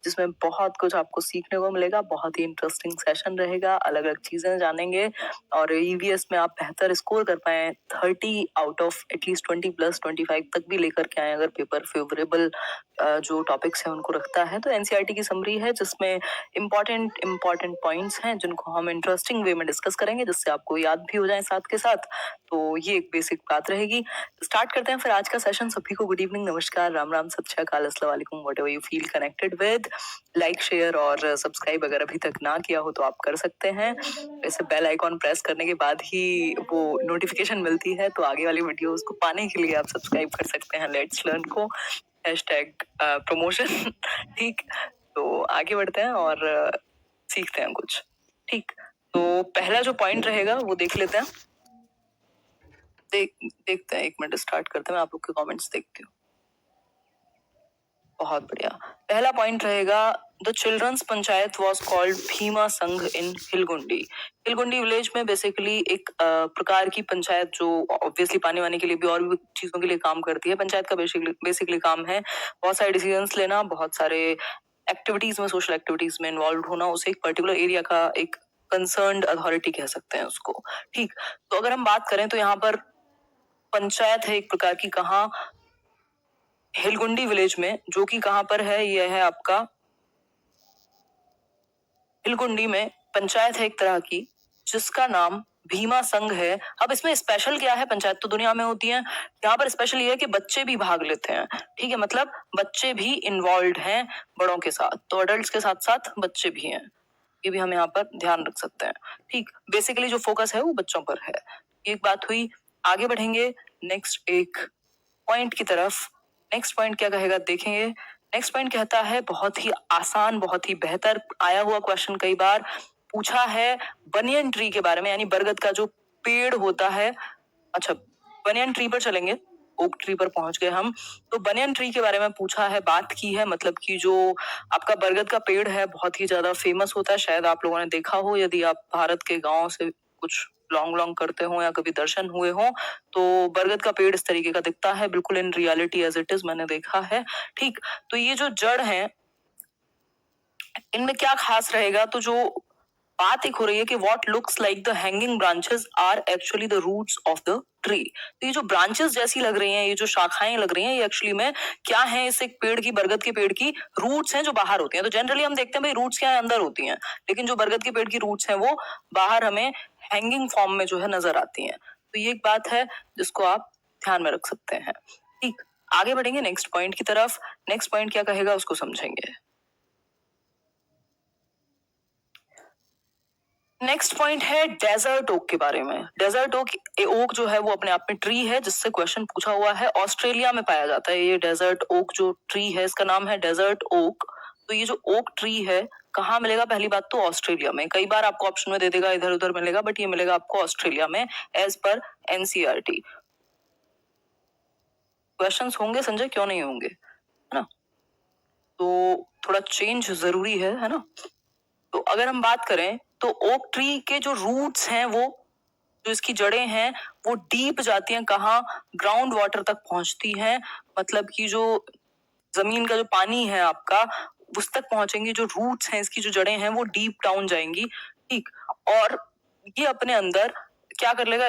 जिसमें बहुत कुछ आपको सीखने को मिलेगा। बहुत ही इंटरेस्टिंग सेशन रहेगा, अलग अलग चीजें जानेंगे और ईवीएस में आप बेहतर स्कोर कर पाए, 30 आउट ऑफ एटलीस्ट 20 प्लस 25 तक भी लेकर के आए अगर पेपर फेवरेबल जो टॉपिक्स हैं उनको रखता है। तो एनसीईआरटी की समरी है जिसमें इंपॉर्टेंट पॉइंट्स हैं जिनको हम इंटरेस्टिंग वे में डिस्कस करेंगे, जिससे आपको याद भी हो जाए साथ के साथ। तो ये एक बेसिक बात रहेगी। स्टार्ट करते हैं फिर आज का सेशन। सभी को गुड इवनिंग, नमस्कार, राम राम, सत श्री अकाल, अस्सलाम वालेकुम, whatever you feel connected with. Like, share और सब्सक्राइब अगर अभी तक ना किया हो तो आप कर सकते हैं। वैसे बेल आइकॉन प्रेस करने के बाद ही वो नोटिफिकेशन मिलती है, तो आगे वाली वीडियोस को पाने के लिए आप सब्सक्राइब कर सकते हैं लेट्स लर्न को, हैशटैग प्रमोशन। ठीक, तो आगे बढ़ते हैं और सीखते हैं कुछ। ठीक, तो पहला जो पॉइंट रहेगा वो देख लेते हैं। देखते हैं, एक मिनट स्टार्ट करते हैं, मैं आप लोग के कमेंट्स देखती हूँ। बहुत बढ़िया। पहला पॉइंट रहेगा, the children's panchayat was called Bhima Sangh in हिलगुंडी। हिलगुंडी village में बेसिकली एक प्रकार की पंचायत जो ऑब्वियसली पानी वानी के लिए भी और भी चीजों के लिए काम करती है। पंचायत का बेसिकली काम है बहुत सारे डिसीजंस लेना, बहुत सारे एक्टिविटीज में, सोशल एक्टिविटीज में इन्वॉल्व होना, उसे एक पर्टिकुलर एरिया का एक कंसर्न्ड अथॉरिटी कह सकते हैं उसको। ठीक, तो अगर हम बात करें तो यहाँ पर पंचायत है एक प्रकार की, कहाँ, हिलगुंडी विलेज में, जो कि कहां पर है, यह है आपका हिलगुंडी में पंचायत है एक तरह की जिसका नाम भीमा संघ है। अब इसमें स्पेशल क्या है, पंचायत तो दुनिया में होती है, यहाँ पर स्पेशल ये है कि बच्चे भी भाग लेते हैं। ठीक है, मतलब बच्चे भी इन्वॉल्व हैं बड़ों के साथ, तो अडल्ट के साथ साथ बच्चे भी हैं, ये भी हम यहाँ पर ध्यान रख सकते हैं। ठीक, बेसिकली जो फोकस है वो बच्चों पर है। एक बात हुई, आगे बढ़ेंगे नेक्स्ट एक पॉइंट की तरफ। नेक्स्ट पॉइंट क्या कहेगा देखेंगे। नेक्स्ट पॉइंट कहता है, बहुत ही आसान, बहुत ही बेहतर आया हुआ क्वेश्चन कई बार पूछा है बनियन ट्री के बारे में, यानी बरगद का जो पेड़ होता है। अच्छा, बनियन ट्री पर चलेंगे, ओक ट्री पर पहुंच गए हम। तो बनियन ट्री के बारे में पूछा है, बात की है, मतलब कि जो आपका बरगद का पेड़ है बहुत ही ज्यादा फेमस होता है, शायद आप लोगों ने देखा हो यदि आप भारत के गांव से कुछ लॉन्ग करते हो या कभी दर्शन हुए हो, तो बरगद का पेड़ इस तरीके का दिखता है, बिल्कुल in reality as it is, मैंने देखा है। ठीक, तो ये जो जड़ है इनमें क्या खास रहेगा, तो जो बात एक हो रही है कि what looks like the hanging branches are actually the roots of the tree. तो ये जो ब्रांचेस जैसी लग रही हैं, ये जो शाखाएं लग रही हैं, ये एक्चुअली में क्या है, इस एक पेड़ की, बरगद के पेड़ की रूट्स हैं जो बाहर होती हैं। तो जनरली हम देखते हैं भाई रूट्स क्या है, अंदर होती हैं, लेकिन जो बरगद के पेड़ की रूट्स हैं वो बाहर हमें हैंगिंग फॉर्म में जो है नजर आती हैं। तो ये एक बात है जिसको आप ध्यान में रख सकते हैं। ठीक, आगे बढ़ेंगे नेक्स्ट पॉइंट की तरफ। नेक्स्ट पॉइंट क्या कहेगा उसको समझेंगे। नेक्स्ट पॉइंट है डेजर्ट ओक के बारे में। डेजर्ट ओक, ओक जो है वो अपने आप में ट्री है जिससे क्वेश्चन पूछा हुआ है, ऑस्ट्रेलिया में पाया जाता है। ये डेजर्ट ओक जो ट्री है इसका नाम है डेजर्ट ओक। तो ये जो ओक ट्री है कहाँ मिलेगा, पहली बात तो ऑस्ट्रेलिया में। कई बार आपको ऑप्शन में दे देगा इधर उधर मिलेगा, बट ये मिलेगा आपको ऑस्ट्रेलिया में एज पर एनसीईआरटी। क्वेश्चंस होंगे संजय, क्यों नहीं होंगे, है ना, तो थोड़ा चेंज जरूरी है ना। तो अगर हम बात करें तो ओक ट्री के जो रूट्स हैं, वो जो इसकी जड़ें हैं वो डीप जाती हैं, कहाँ, ग्राउंड वाटर तक पहुंचती हैं, मतलब कि जो जमीन का जो पानी है आपका उस तक पहुंचेंगी। जो रूट्स हैं इसकी, जो जड़ें हैं वो डीप डाउन जाएंगी। ठीक, और ये अपने अंदर क्या कर लेगा,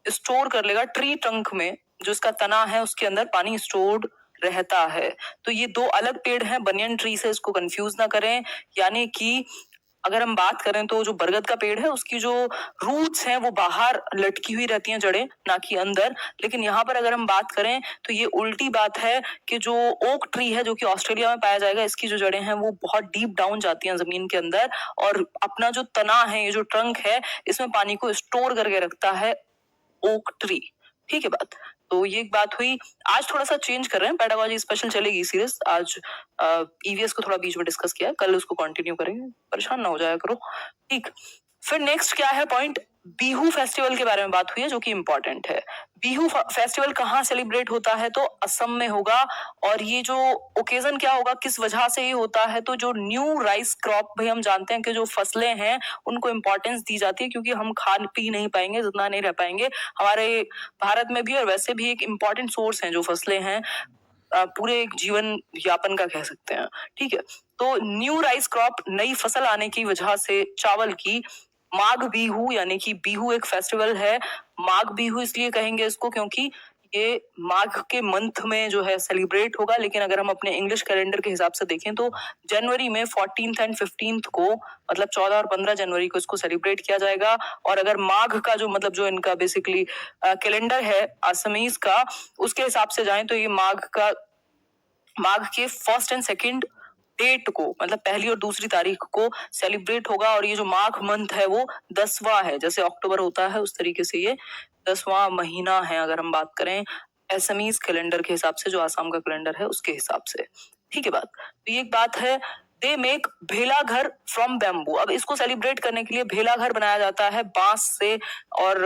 स्टोर कर लेगा ट्री ट्रंक में, जो इसका तना है उसके अंदर पानी स्टोर्ड रहता है। तो ये दो अलग पेड़ हैं, बनियन ट्री से इसको कंफ्यूज ना करें। यानी कि अगर हम बात करें तो जो बरगद का पेड़ है उसकी जो रूट्स हैं वो बाहर लटकी हुई रहती हैं, जड़ें, ना कि अंदर। लेकिन यहाँ पर अगर हम बात करें तो ये उल्टी बात है कि जो ओक ट्री है जो कि ऑस्ट्रेलिया में पाया जाएगा, इसकी जो जड़ें हैं वो बहुत डीप डाउन जाती हैं जमीन के अंदर, और अपना जो तना है, ये जो ट्रंक है, इसमें पानी को स्टोर करके रखता है ओक ट्री। ठीक है बात, तो ये एक बात हुई। आज थोड़ा सा चेंज कर रहे हैं, पेडागोजी स्पेशल चलेगी सीरीज। आज ईवीएस को थोड़ा बीच में डिस्कस किया, कल उसको कंटिन्यू करेंगे, परेशान ना हो जाया करो। ठीक, फिर नेक्स्ट क्या है पॉइंट, बिहू फेस्टिवल के बारे में बात हुई है जो कि इंपॉर्टेंट है। बिहू फेस्टिवल कहाँ सेलिब्रेट होता है, तो असम में होगा। और ये जो ओकेजन क्या होगा, किस वजह से ये होता है, तो जो न्यू राइस क्रॉप, भाई हम जानते हैं कि जो फसलें हैं उनको इंपॉर्टेंस दी जाती है, क्योंकि हम खा पी नहीं पाएंगे, जितना नहीं रह पाएंगे। हमारे भारत में भी और वैसे भी एक इम्पॉर्टेंट सोर्स है जो फसलें हैं, पूरे एक जीवन यापन का कह सकते हैं। ठीक है, तो न्यू राइस क्रॉप, नई फसल आने की वजह से चावल की माघ बिहू, यानी कि बिहू एक फेस्टिवल है। माघ बिहू इसलिए कहेंगे इसको क्योंकि ये माघ के मंथ में जो है सेलिब्रेट होगा, लेकिन अगर हम अपने इंग्लिश कैलेंडर के हिसाब से देखें तो जनवरी में 14th एंड 15th को, मतलब 14 और 15 जनवरी को इसको सेलिब्रेट किया जाएगा। और अगर माघ का जो मतलब जो इनका बेसिकली कैलेंडर है असमीज का, उसके हिसाब से जाएं तो ये माघ के 1st एंड 2nd डेट को, मतलब पहली और दूसरी तारीख को सेलिब्रेट होगा। और ये जो माघ मंथ है वो 10वां है, जैसे अक्टूबर होता है उस तरीके से ये 10वां महीना है अगर हम बात करें असमीज कैलेंडर के हिसाब से, जो आसाम का कैलेंडर है उसके हिसाब से। ठीक है बात, तो ये एक बात है। दे मेक भेला घर फ्रॉम बैम्बू। अब इसको सेलिब्रेट करने के लिए भेला घर बनाया जाता है बांस से और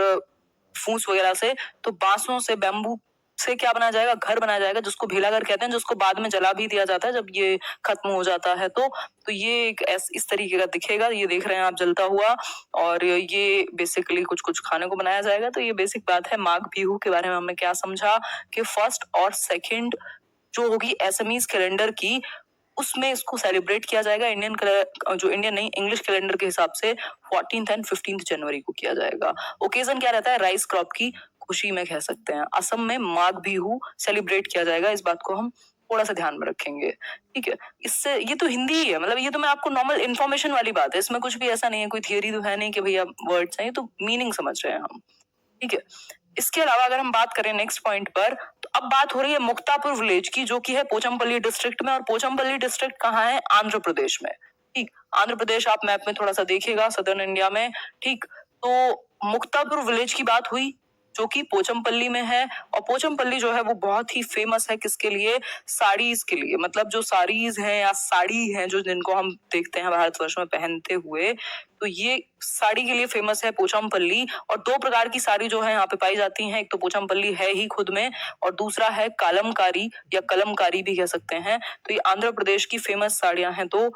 फूस वगैरह से। तो बांसों से, बैम्बू से क्या बनाया जाएगा, घर बनाया जाएगा, जिसको भेला घर कहते हैं, जिसको बाद में जला भी दिया जाता है जब ये खत्म हो जाता है। तो ये एक इस तरीके का दिखेगा, ये देख रहे हैं आप जलता हुआ, और ये बेसिकली कुछ कुछ खाने को बनाया जाएगा। तो ये बेसिक बात है माघ बिहू के बारे में। हमने क्या समझा कि 1st और 2nd जो होगी एसएमईज कैलेंडर की, उसमें इसको सेलिब्रेट किया जाएगा। इंडियन नहीं, इंग्लिश कैलेंडर के हिसाब से 14th एंड 15th जनवरी को किया जाएगा। ओकेजन क्या रहता है, राइस क्रॉप की खुशी में कह सकते हैं। असम में माघ बिहू सेलिब्रेट किया जाएगा, इस बात को हम थोड़ा सा ध्यान में रखेंगे। ठीक है, इससे ये तो हिंदी ही है, मतलब ये तो मैं आपको नॉर्मल इन्फॉर्मेशन वाली बात है, इसमें कुछ भी ऐसा नहीं है, कोई थियोरी तो है नहीं कि भैया वर्ड्स हैं, ये तो मीनिंग समझ रहे हैं हम। ठीक है, इसके अलावा अगर हम बात करें नेक्स्ट पॉइंट पर, तो अब बात हो रही है मुक्तापुर विलेज की, जो कि है पोचमपल्ली डिस्ट्रिक्ट में। और पोचमपल्ली डिस्ट्रिक्ट कहाँ है, आंध्र प्रदेश में। ठीक, आंध्र प्रदेश आप मैप में थोड़ा सा देखिएगा, सदर्न इंडिया में। ठीक, तो मुक्तापुर विलेज की बात हुई जो कि पोचमपल्ली में है। और पोचमपल्ली जो है वो बहुत ही फेमस है किसके लिए, साड़ीज के लिए। मतलब जो साड़ीज हैं या साड़ी हैं जो जिनको हम देखते हैं भारतवर्ष में पहनते हुए, तो ये साड़ी के लिए फेमस है पोचमपल्ली। और 2 प्रकार की साड़ी जो है यहाँ पे पाई जाती हैं, एक तो पोचमपल्ली है ही खुद में, और दूसरा है कालमकारी या कलमकारी भी कह सकते हैं। तो ये आंध्र प्रदेश की फेमस साड़ियां हैं, तो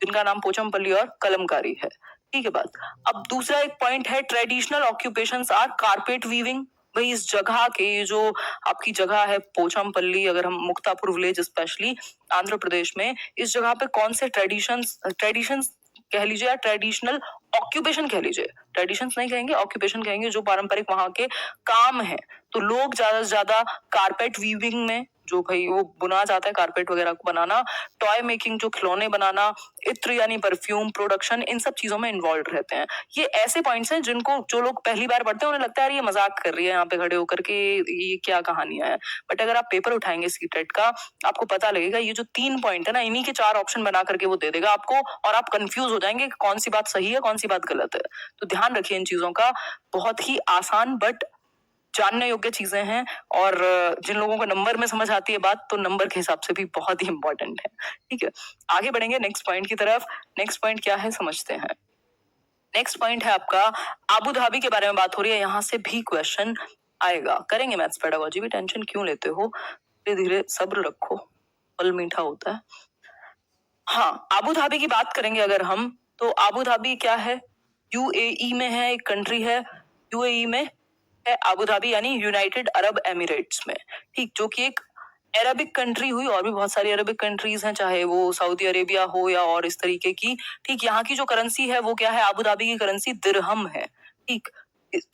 जिनका नाम पोचमपल्ली और कलमकारी है। ठीक है बात। अब दूसरा एक पॉइंट है, traditional occupations are carpet weaving. भाई इस जगह के, जो आपकी जगह है पोचमपल्ली, अगर हम मुक्तापुर विलेज स्पेशली आंध्र प्रदेश में, इस जगह पे कौन से ट्रेडिशंस कह लीजिए या ट्रेडिशनल ऑक्यूपेशन कह लीजिए, ट्रेडिशंस नहीं कहेंगे, ऑक्यूपेशन कहेंगे, जो पारंपरिक वहां के काम है। तो लोग ज्यादा से ज्यादा कारपेट वीविंग में, जो भाई वो बुना जाता है कारपेट वगैरह को बनाना, टॉय मेकिंग जो खिलौने बनाना, इत्र यानी परफ्यूम प्रोडक्शन, इन सब चीजों में इन्वॉल्व रहते हैं। ये ऐसे पॉइंट्स हैं जिनको जो लोग पहली बार पढ़ते हैं उन्हें लगता है ये मजाक कर रही है यहाँ पे खड़े होकर के, ये क्या कहानियां है। बट अगर आप पेपर उठाएंगे सीटेट का, आपको पता लगेगा ये जो 3 पॉइंट है ना, इन्हीं के 4 ऑप्शन बना करके वो दे देगा आपको, और आप कंफ्यूज हो जाएंगे कि कौन सी बात सही है कौन सी बात गलत है। तो ध्यान रखिए इन चीजों का, बहुत ही आसान बट जानने योग्य चीजें हैं। और जिन लोगों को नंबर में समझ आती है बात, तो नंबर के हिसाब से भी बहुत ही इंपॉर्टेंट है। ठीक है, आगे बढ़ेंगे नेक्स्ट पॉइंट की तरफ। नेक्स्ट पॉइंट क्या है समझते हैं। नेक्स्ट पॉइंट है आपका आबू धाबी के बारे में बात हो रही है, यहां से भी क्वेश्चन आएगा। करेंगे मैथ्स पेडागोजी भी, टेंशन क्यों लेते हो, धीरे धीरे सब्र रखो, फल मीठा होता है। हाँ, आबू धाबी की बात करेंगे अगर हम, तो आबू धाबी क्या है, यूएई में है, एक कंट्री है यूएई में है आबू धाबी, यानी यूनाइटेड अरब एमिरेट्स में। ठीक, जो कि एक अरबिक कंट्री हुई, और भी बहुत सारी अरबिक कंट्रीज हैं, चाहे वो सऊदी अरेबिया हो या और इस तरीके की। ठीक, यहाँ की जो करेंसी है वो क्या है, आबू धाबी की करेंसी दिरहम है। ठीक,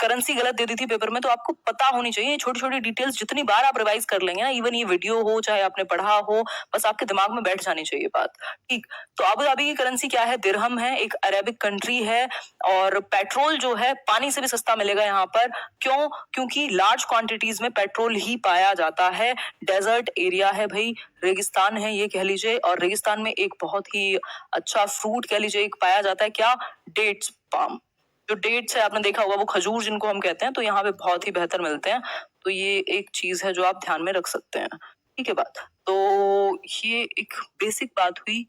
करेंसी गलत दे दी थी पेपर में, तो आपको पता होनी चाहिए छोटी छोटी डिटेल्स, जितनी बार आप रिवाइज कर लेंगे ना, इवन ये वीडियो हो चाहे आपने पढ़ा हो, बस आपके दिमाग में बैठ जानी चाहिए बात। ठीक, तो आबू धाबी की करेंसी क्या है, दिरहम है, एक अरेबिक कंट्री है। और पेट्रोल जो है पानी से भी सस्ता मिलेगा यहाँ पर। क्यों, क्योंकि लार्ज क्वांटिटीज में पेट्रोल ही पाया जाता है। डेजर्ट एरिया है भाई, रेगिस्तान है ये कह लीजिए। और रेगिस्तान में एक बहुत ही अच्छा फ्रूट कह लीजिए एक पाया जाता है, क्या, डेट्स पाम। जो डेट्स है आपने देखा होगा, वो खजूर जिनको हम कहते हैं, तो यहाँ पे बहुत ही बेहतर मिलते हैं। तो ये एक चीज है जो आप ध्यान में रख सकते हैं। ठीक है बात, तो ये एक बेसिक बात हुई,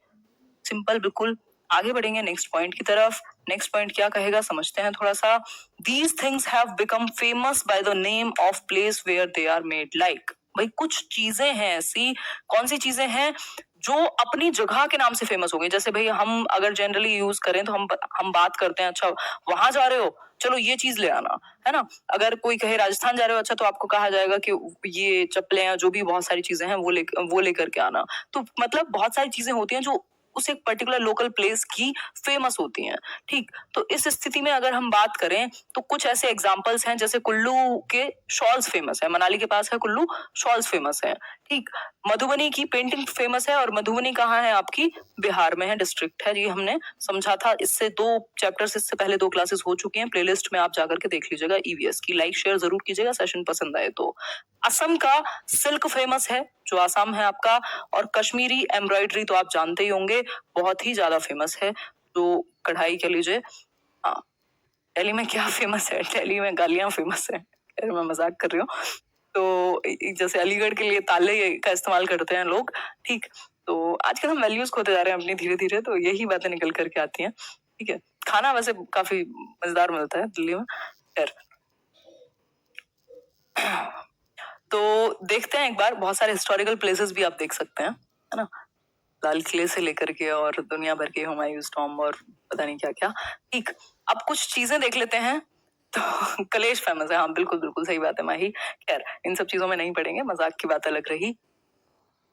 सिंपल बिल्कुल। आगे बढ़ेंगे नेक्स्ट पॉइंट की तरफ। नेक्स्ट पॉइंट क्या कहेगा समझते हैं थोड़ा सा। These things have become famous by the name of place where they are made. Like, भाई कुछ चीजें हैं ऐसी, कौन सी चीजें हैं जो अपनी जगह के नाम से फेमस हो गई। जैसे भाई हम अगर जनरली यूज करें तो हम बात करते हैं, अच्छा वहां जा रहे हो, चलो ये चीज ले आना, है ना। अगर कोई कहे राजस्थान जा रहे हो, अच्छा, तो आपको कहा जाएगा कि ये चप्पलें या जो भी बहुत सारी चीजें हैं वो लेकर के आना। तो मतलब बहुत सारी चीजें होती हैं जो उस एक पर्टिकुलर लोकल प्लेस की फेमस होती हैं। ठीक, तो इस स्थिति में अगर हम बात करें तो कुछ ऐसे एग्जांपल्स हैं, जैसे कुल्लू के शॉल्स फेमस है, मनाली के पास है कुल्लू, शॉल्स फेमस है। ठीक, मधुबनी की पेंटिंग फेमस है, और मधुबनी कहाँ है आपकी, बिहार में है, डिस्ट्रिक्ट है। ये हमने समझा था, इससे 2 चैप्टर्स, इससे पहले 2 क्लासेस हो चुकी हैं, प्लेलिस्ट में आप जाकर के देख लीजिएगा ईवीएस की। लाइक शेयर जरूर कीजिएगा, सेशन पसंद आए तो। असम का सिल्क फेमस है, जो आसाम है आपका, और कश्मीरी एम्ब्रॉयडरी तो आप जानते ही होंगे, बहुत ही ज्यादा फेमस है, जो कढ़ाई कह लीजिए। हाँ, दिल्ली में क्या फेमस है, दिल्ली में गालियां फेमस है, खैर मैं मजाक कर रही हूँ। तो जैसे अलीगढ़ के लिए ताले का इस्तेमाल करते हैं लोग। ठीक, तो आजकल हम वैल्यूज खोते जा रहे हैं अपनी धीरे धीरे, तो यही बातें निकल करके आती हैं। ठीक है, खाना वैसे काफी मजेदार मिलता है दिल्ली में। खैर, तो देखते हैं एक बार, बहुत सारे हिस्टोरिकल प्लेसेस भी आप देख सकते हैं, है ना, लाल किले से लेकर के और दुनिया भर के हुमायूंस टॉम्ब और पता नहीं क्या क्या। ठीक, अब कुछ चीजें देख लेते हैं। तो कलेश फेमस है, हाँ बिल्कुल बिल्कुल सही बात है माही। खैर, इन सब चीजों में नहीं पड़ेंगे, मजाक की बात अलग रही।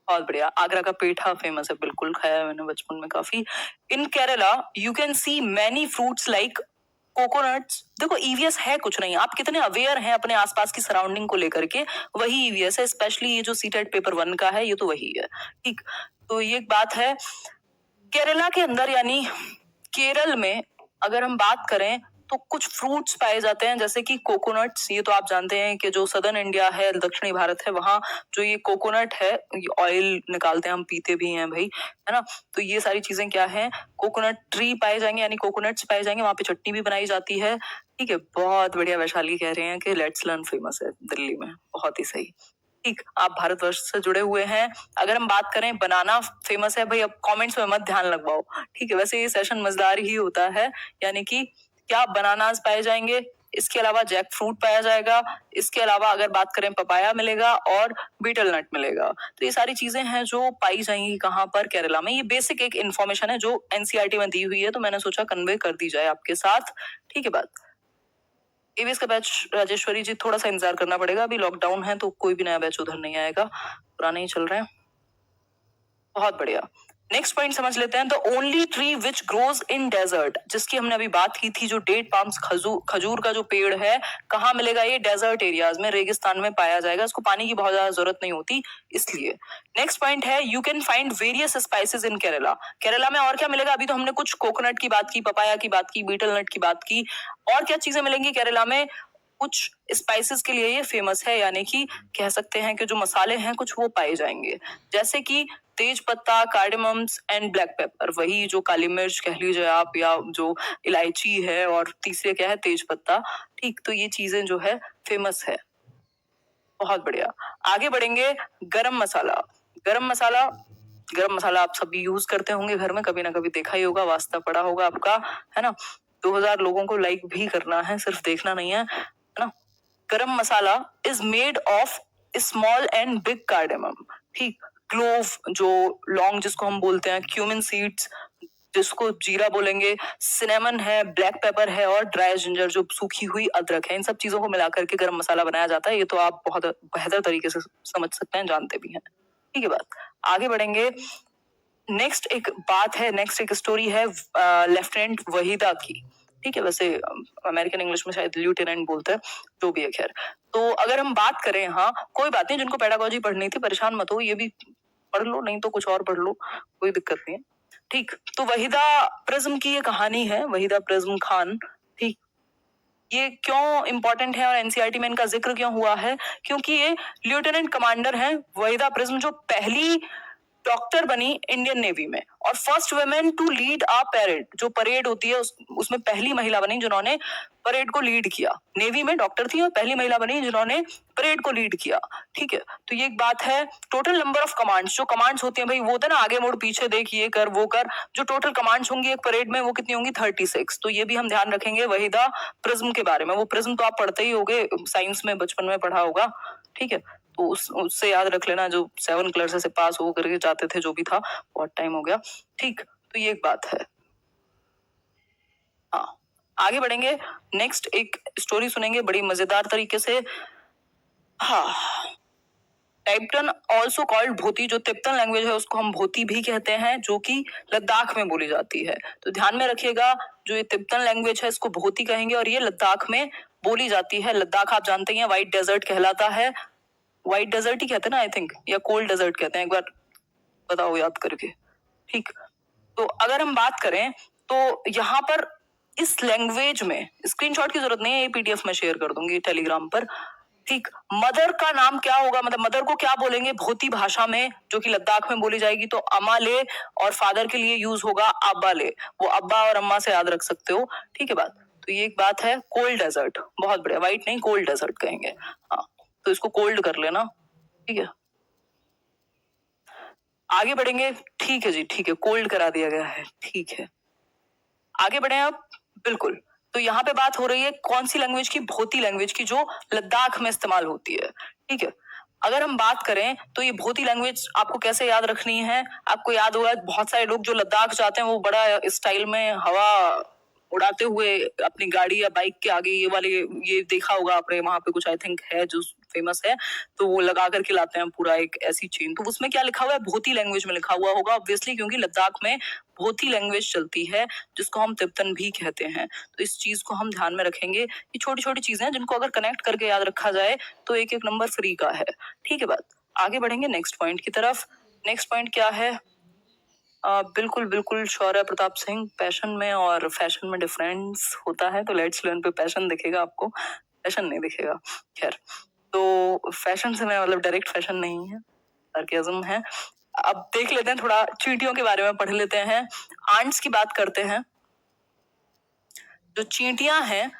बहुत बढ़िया, आगरा का पेठा फेमस है, बिल्कुल खाया है मैंने बचपन में काफी। In Kerala you can see many fruits like coconuts. देखो ईवीएस है कुछ नहीं, आप कितने अवेयर हैं अपने आसपास की सराउंडिंग को लेकर के, वही ईवीएस है। स्पेशली ये जो सीटेट पेपर 1 का है, ये तो वही है। ठीक, तो ये एक बात है। केरला के अंदर यानी केरल में अगर हम बात करें तो कुछ फ्रूट्स पाए जाते हैं, जैसे कि कोकोनट्स। ये तो आप जानते हैं कि जो सदर्न इंडिया है, दक्षिणी भारत है, वहां जो ये कोकोनट है, ये ऑयल निकालते हैं, हम पीते भी हैं भाई, है ना। तो ये सारी चीजें क्या है, कोकोनट ट्री पाए जाएंगे, यानी कोकोनट्स पाए जाएंगे, वहां पे चटनी भी बनाई जाती है। ठीक है, बहुत बढ़िया। वैशाली कह रहे हैं कि लेट्स लर्न फेमस है दिल्ली में, बहुत ही सही। ठीक, आप भारतवर्ष से जुड़े हुए हैं। अगर हम बात करें, बनाना फेमस है भाई, अब कमेंट्स में मत ध्यान लगवाओ। ठीक है, वैसे ये सेशन मजेदार ही होता है, यानी कि क्या बनानास पाए जाएंगे, इसके अलावा जैक फ्रूट पाया जाएगा, इसके अलावा अगर बात करें पपाया मिलेगा और बीटल नट मिलेगा। तो ये सारी चीजें हैं जो पाई जाएंगी कहाँ पर, केरला में। ये बेसिक एक इन्फॉर्मेशन है जो एनसीईआरटी में दी हुई है, तो मैंने सोचा कन्वे कर दी जाए आपके साथ। ठीक है बात। एवीएस का बैच राजेश्वरी जी, थोड़ा सा इंतजार करना पड़ेगा, अभी लॉकडाउन है तो कोई भी नया बैच उधर नहीं आएगा, पुराने ही चल रहे हैं। बहुत बढ़िया। नेक्स्ट पॉइंट समझ लेते हैं। The only tree which grows in desert, जिसकी हमने अभी बात की थी, जो डेट पाम्स, खजूर का जो पेड़ है, कहाँ मिलेगा, ये डेजर्ट एरियाज में, रेगिस्तान में पाया जाएगा। इसको पानी की बहुत ज्यादा जरूरत नहीं होती, इसलिए। नेक्स्ट पॉइंट है, you can find various spices इन केरला। केरला में और क्या मिलेगा, अभी तो हमने कुछ कोकोनट की बात की, पपाया की बात की, बीटल नट की बात की, और क्या चीजें मिलेंगी केरला में, कुछ स्पाइसेस के लिए ये फेमस है, यानी कि कह सकते हैं कि जो मसाले हैं कुछ वो पाए जाएंगे, जैसे कि तेज पत्ता, कार्डेमम्स एंड ब्लैक पेपर, वही जो काली मिर्च कह लीजिए आप, या जो इलायची है, और तीसरे क्या है, तेज पत्ता। ठीक, तो ये चीजें जो है फेमस है। बहुत बढ़िया, आगे बढ़ेंगे। गरम मसाला। गरम मसाला, गरम मसाला आप सभी यूज करते होंगे घर में, कभी ना कभी देखा ही होगा, वास्ता पड़ा होगा आपका, है ना। 2000 लोगों को लाइक भी करना है, सिर्फ देखना नहीं है ना। Garam masala is made of small and big cardamom. ठीक, क्लोव जो लॉन्ग जिसको हम बोलते हैं, क्यूमिन सीड्स जिसको जीरा बोलेंगे, सिनेमन है, ब्लैक पेपर है, और ड्राई जिंजर जो सूखी हुई अदरक है, इन सब चीजों को मिलाकर के गरम मसाला बनाया जाता है। ये तो आप बहुत बेहतर तरीके से समझ सकते हैं, जानते भी हैं। ठीक है बात, आगे बढ़ेंगे। नेक्स्ट एक बात है, नेक्स्ट एक स्टोरी है लेफ्टिनेंट वहीदा की। ठीक है, वैसे अमेरिकन इंग्लिश में शायद ल्यूटेनेंट बोलते हैं, जो भी है खैर। तो अगर हम बात करें, हाँ कोई बात नहीं, जिनको पेडागोजी पढ़नी थी परेशान मत हो, ये भी पढ़ लो, नहीं तो कुछ और पढ़ लो, कोई दिक्कत नहीं है। ठीक, तो वहीदा प्रिज्म की ये कहानी है, वहीदा प्रिज्म खान। ठीक, ये क्यों इंपॉर्टेंट है और एनसीईआरटी में इनका जिक्र क्यों हुआ है, क्योंकि ये लेफ्टिनेंट कमांडर हैं, वहीदा प्रिज्म, जो पहली डॉक्टर बनी इंडियन नेवी में, और first women to lead a parade, जो परेड होती है उसमें पहली महिला बनी जिन्होंने परेड को लीड किया। नेवी में डॉक्टर थी और पहली महिला बनी जिन्होंने परेड को लीड किया। ठीक है, तो ये एक बात है। टोटल नंबर ऑफ कमांड्स, जो कमांड्स होती हैं भाई, वो होता है ना, आगे मुड़ पीछे देख, ये कर वो कर, जो टोटल कमांड्स होंगी एक परेड में, वो कितनी होंगी, 36। तो ये भी हम ध्यान रखेंगे वहीदा प्रिज्म के बारे में। वो प्रिज्म तो आप पढ़ते ही होगे, साइंस में बचपन में पढ़ा होगा। ठीक है, तो उससे याद रख लेना, जो 7 क्लर्स से पास हो करके जाते थे, जो भी था, बहुत टाइम हो गया। ठीक, तो ये एक बात है। हाँ, आगे बढ़ेंगे, नेक्स्ट एक स्टोरी सुनेंगे बड़ी मजेदार तरीके से। हाँ, टाइप्टन ऑल्सो कॉल्ड भोती, जो तिब्बतन लैंग्वेज है उसको हम भोती भी कहते हैं, जो कि लद्दाख में बोली जाती है। तो ध्यान में रखिएगा, जो ये तिब्बतन लैंग्वेज है इसको भोती कहेंगे और ये लद्दाख में बोली जाती है। लद्दाख आप जानते ही हैं व्हाइट डेजर्ट कहलाता है, व्हाइट डेजर्ट ही कहते हैं ना आई थिंक, या कोल्ड डेजर्ट कहते हैं, एक बार बताओ याद करके। ठीक, तो अगर हम बात करें तो यहाँ पर इस लैंग्वेज में स्क्रीनशॉट की जरूरत नहीं है, ये पीडीएफ में शेयर कर दूंगी टेलीग्राम पर। ठीक, मदर का नाम क्या होगा, मतलब मदर को क्या बोलेंगे भोती भाषा में, जो कि लद्दाख में बोली जाएगी, तो अमाले, और फादर के लिए यूज होगा अब्बाले। वो अब्बा और अम्मा से याद रख सकते हो। ठीक है बात, तो ये एक बात है। कोल्ड डेजर्ट, बहुत बढ़िया, व्हाइट नहीं कोल्ड डेजर्ट कहेंगे। हाँ, तो इसको कोल्ड कर लेना। ठीक है, आगे बढ़ेंगे। ठीक है जी, ठीक है, कोल्ड करा दिया गया है। ठीक है, आगे बढ़े आप। बिल्कुल, तो यहाँ पे बात हो रही है कौन सी लैंग्वेज की, भोती लैंग्वेज की, जो लद्दाख में इस्तेमाल होती है। ठीक है, अगर हम बात करें तो ये भोती लैंग्वेज आपको कैसे याद रखनी है, आपको याद होगा बहुत सारे लोग जो लद्दाख जाते हैं वो बड़ा स्टाइल में हवा उड़ाते हुए अपनी गाड़ी या बाइक के आगे ये वाले, ये देखा होगा आपने, वहां पे कुछ आई थिंक है जो फेमस है, तो वो लगा करके लाते हैं पूरा एक ऐसी चेन। तो उसमें क्या लिखा हुआ है, भोती लैंग्वेज में लिखा हुआ होगा ऑब्वियसली, क्योंकि लद्दाख में भोती लैंग्वेज चलती है जिसको हम तिब्बतन भी कहते हैं। तो इस चीज को हम ध्यान में रखेंगे। ये छोटी छोटी चीजें हैं जिनको अगर कनेक्ट करके याद रखा जाए तो एक एक नंबर फ्री का है। ठीक है बात, आगे बढ़ेंगे नेक्स्ट पॉइंट की तरफ। नेक्स्ट पॉइंट क्या है, बिल्कुल बिल्कुल, शौर्य प्रताप सिंह, पैशन में और फैशन में डिफरेंस होता है, तो लेट्स लर्न पे पैशन दिखेगा आपको, फैशन नहीं दिखेगा। खैर, तो फैशन से मैं मतलब डायरेक्ट फैशन नहीं है, सार्केज्म है। अब देख लेते हैं, थोड़ा चींटियों के बारे में पढ़ लेते हैं। आंट्स की बात करते हैं। जो चींटियां हैं,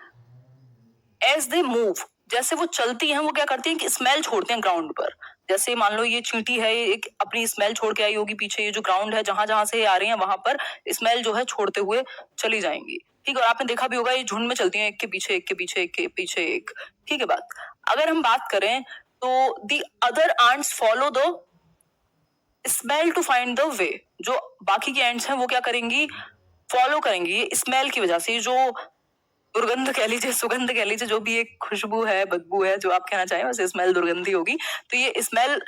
एज दे मूव, जैसे वो चलती हैं वो क्या करती हैं कि स्मेल छोड़ते हैं ग्राउंड पर। जैसे मान लो ये चींटी है, ये एक अपनी स्मेल छोड़ के आई होगी पीछे, ये जो ग्राउंड है जहां जहां से ये आ रही है वहां पर स्मेल जो है छोड़ते हुए चली जाएंगी। ठीक है, और आपने देखा भी होगा ये झुंड में चलती हैं, एक के पीछे एक के पीछे एक के पीछे एक। ठीक है बात, अगर हम बात करें तो the other ants follow the smell to find the way, जो बाकी की एंड्स हैं वो क्या करेंगी, फॉलो करेंगी स्मेल की वजह से, जो दुर्गंध कह लीजिए, सुगंध कह लीजिए, जो भी एक खुशबू है, बदबू है, जो आप कहना चाहें, वैसे स्मेल दुर्गंधी होगी। तो ये स्मेल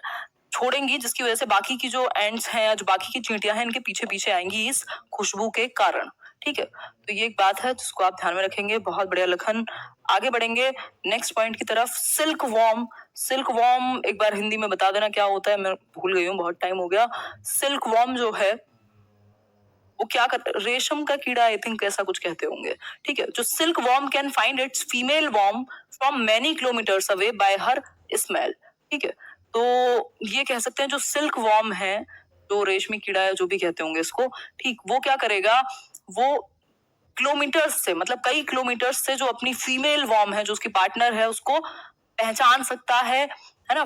छोड़ेंगी जिसकी वजह से बाकी की जो एंड्स हैं, जो बाकी की चींटियां हैं, इनके पीछे पीछे आएंगी इस खुशबू के कारण। ठीक है, तो ये एक बात है जिसको आप ध्यान में रखेंगे। बहुत बढ़िया लखन, आगे बढ़ेंगे नेक्स्ट पॉइंट की तरफ। सिल्क वॉर्म, सिल्क वॉर्म एक बार हिंदी में बता देना क्या होता है, मैं भूल गई हूँ, बहुत टाइम हो गया। सिल्क वॉर्म जो है वो क्या कर, रेशम का कीड़ा आई थिंक ऐसा कुछ कहते होंगे। ठीक है, जो silkworm can find its female worm from many kilometres away by her smell. ठीक है, तो ये कह सकते हैं जो सिल्क वॉर्म है, जो रेशमी कीड़ा है, जो भी कहते होंगे इसको, ठीक, वो क्या करेगा, वो किलोमीटर्स से, मतलब कई किलोमीटर्स से जो अपनी फीमेल वॉर्म है, जो उसकी पार्टनर है, उसको पहचान सकता है ना,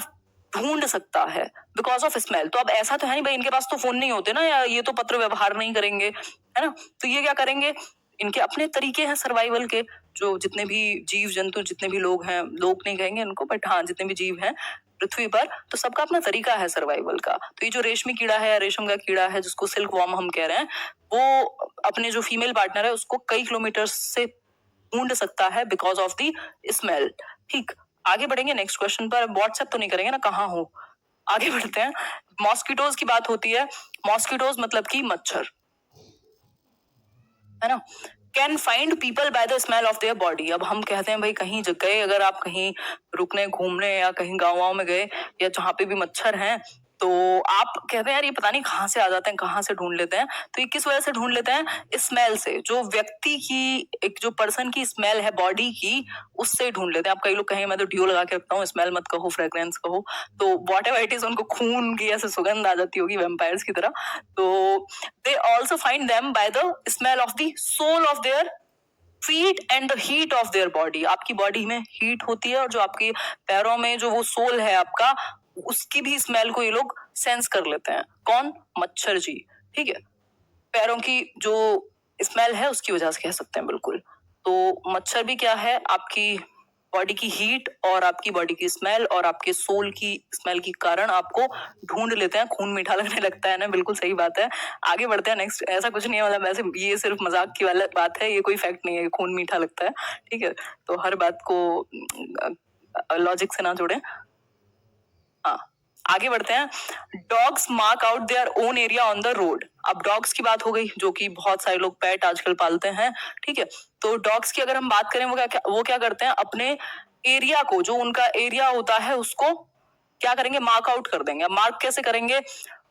ढूंढ सकता है बिकॉज ऑफ स्मेल। तो अब ऐसा तो है नहीं भाई, इनके पास तो फोन नहीं होते ना, या ये तो पत्र व्यवहार नहीं करेंगे, है ना, तो ये क्या करेंगे, इनके अपने तरीके हैं सर्वाइवल के। जो जितने भी जीव जंतु, जितने भी लोग हैं, लोग नहीं कहेंगे इनको, बट हाँ जितने भी जीव हैं पृथ्वी पर, तो सबका अपना तरीका है सर्वाइवल का। तो ये जो रेशमी कीड़ा है, रेशम का कीड़ा है, जिसको सिल्क वॉर्म हम कह रहे हैं, वो अपने जो फीमेल पार्टनर है उसको कई किलोमीटर से ढूंढ सकता है बिकॉज ऑफ दी स्मेल। ठीक, आगे बढ़ेंगे नेक्स्ट क्वेश्चन पर। व्हाट्सएप तो नहीं करेंगे ना, कहाँ हो, आगे बढ़ते हैं। मॉस्किटोज की बात होती है। मॉस्किटोज मतलब कि मच्छर, है ना, can find people by the smell of their body. अब हम कहते हैं भाई कहीं गए, अगर आप कहीं रुकने घूमने या कहीं गाँव में गए, या जहाँ पे भी मच्छर हैं, तो आप कहते हैं यार ये पता नहीं कहाँ से आ जाते हैं, कहाँ से ढूंढ लेते हैं। तो ये किस वजह से ढूंढ लेते हैं, स्मेल से, जो व्यक्ति की, एक जो पर्सन की स्मेल है बॉडी की, उससे ढूंढ लेते हैं। आप कई लोग कहें मैं तो डियो लगा के रखता हूँ, स्मेल मत कहो, फ्रेग्रेंस कहो, तो वॉट एवर इट इज, उनको खून की ऐसे सुगंध आ जाती होगी वैम्पायर्स की तरह। तो they also find them by the smell of the sole of their feet and the heat of their body। आपकी बॉडी में हीट होती है, और जो आपके पैरों में जो वो सोल है आपका, उसकी भी स्मेल को ये लोग सेंस कर लेते हैं। कौन, मच्छर जी। ठीक है, पैरों की जो स्मेल है उसकी वजह से कह सकते हैं, बिल्कुल। तो मच्छर भी क्या है, आपकी बॉडी की हीट और आपकी बॉडी की स्मेल और आपके सोल की स्मेल के कारण आपको ढूंढ लेते हैं, खून मीठा लगने लगता है ना, बिल्कुल सही बात है। आगे बढ़ते हैं नेक्स्ट। ऐसा कुछ नहीं है, मतलब ऐसे ये सिर्फ मजाक की वाला बात है, ये कोई फैक्ट नहीं है खून मीठा लगता है, ठीक है। तो हर बात को लॉजिक से ना जोड़े। हाँ, आगे बढ़ते हैं। Dogs mark out their own area on the road. अब डॉग्स की बात हो गई, जो कि बहुत सारे लोग पेट आजकल पालते हैं, ठीक है। तो डॉग्स की अगर हम बात करें, वो क्या करते हैं, अपने एरिया को, जो उनका एरिया होता है उसको क्या करेंगे, मार्क आउट कर देंगे। मार्क कैसे करेंगे,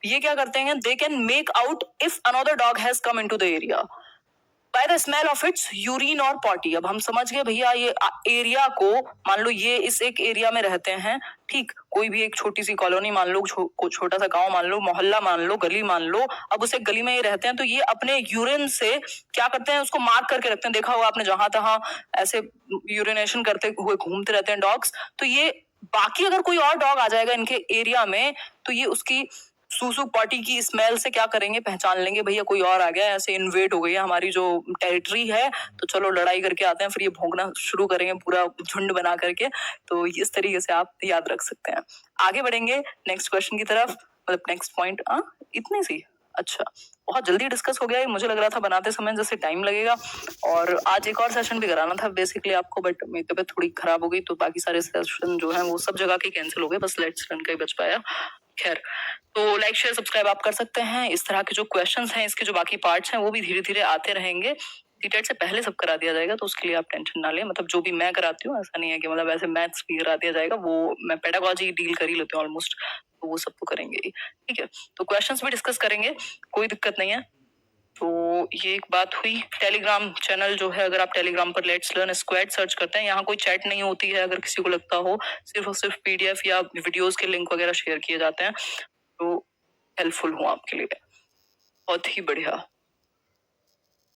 ये क्या करते हैं, they can make out if another dog has come into the area by the smell of its urine और पॉटी। अब हम समझ गए भैया, ये एरिया को, मान लो ये इस एक एरिया में रहते हैं, ठीक, कोई भी एक छोटी सी कॉलोनी मान लो, छोटा सा गांव मान लो, मोहल्ला मान लो, गली मान लो। अब उस एक गली में ये रहते हैं, तो ये अपने यूरिन से क्या करते हैं, उसको मार्क करके रखते हैं। देखा होगा आपने, जहां तहां ऐसे यूरिनेशन करते हुए घूमते रहते हैं डॉग्स। तो ये बाकी अगर कोई और डॉग आ जाएगा इनके एरिया में, तो ये उसकी सूसू पॉटी की स्मेल से क्या करेंगे, पहचान लेंगे भैया कोई और आ गया, ऐसे इन्वेट हो गई है हमारी जो टेरिटरी है, तो चलो लड़ाई करके आते हैं। फिर ये भौंकना शुरू करेंगे पूरा झुंड बना करके। तो इस तरीके से आप याद रख सकते हैं। आगे बढ़ेंगे नेक्स्ट क्वेश्चन की तरफ, मतलब नेक्स्ट पॉइंट। इतनी सी, अच्छा, बहुत जल्दी डिस्कस हो गया ये। मुझे लग रहा था बनाते समय जैसे टाइम लगेगा, और आज एक और सेशन भी कराना था बेसिकली आपको, बट मेरी तबीयत थोड़ी खराब हो गई, तो बाकी सारे सेशन जो है वो सब जगह के कैंसिल हो गए, बस लेट्स लर्न का ही बच पाया। खैर, तो लाइक शेयर सब्सक्राइब आप कर सकते हैं। इस तरह के जो क्वेश्चंस हैं, इसके जो बाकी पार्ट्स हैं, वो भी धीरे धीरे आते रहेंगे। सीटेट से पहले सब करा दिया जाएगा, तो उसके लिए आप टेंशन ना लें। मतलब जो भी मैं कराती हूँ, ऐसा नहीं है कि मतलब ऐसे मैथ्स भी करा दिया जाएगा, वो मैं पेडागोजी डील कर ही लेती हूँ ऑलमोस्ट, तो वो सब तो करेंगे ही, ठीक है। तो क्वेश्चंस भी डिस्कस करेंगे, कोई दिक्कत नहीं है। तो ये एक बात हुई। टेलीग्राम चैनल जो है, अगर आप टेलीग्राम पर लेट्स लर्न स्क्वाड सर्च करते हैं, यहाँ कोई चैट नहीं होती है, अगर किसी को लगता हो, सिर्फ और सिर्फ पीडीएफ या वीडियोस के लिंक वगैरह शेयर किए जाते हैं। तो हेल्पफुल हूँ आपके लिए, बहुत ही बढ़िया।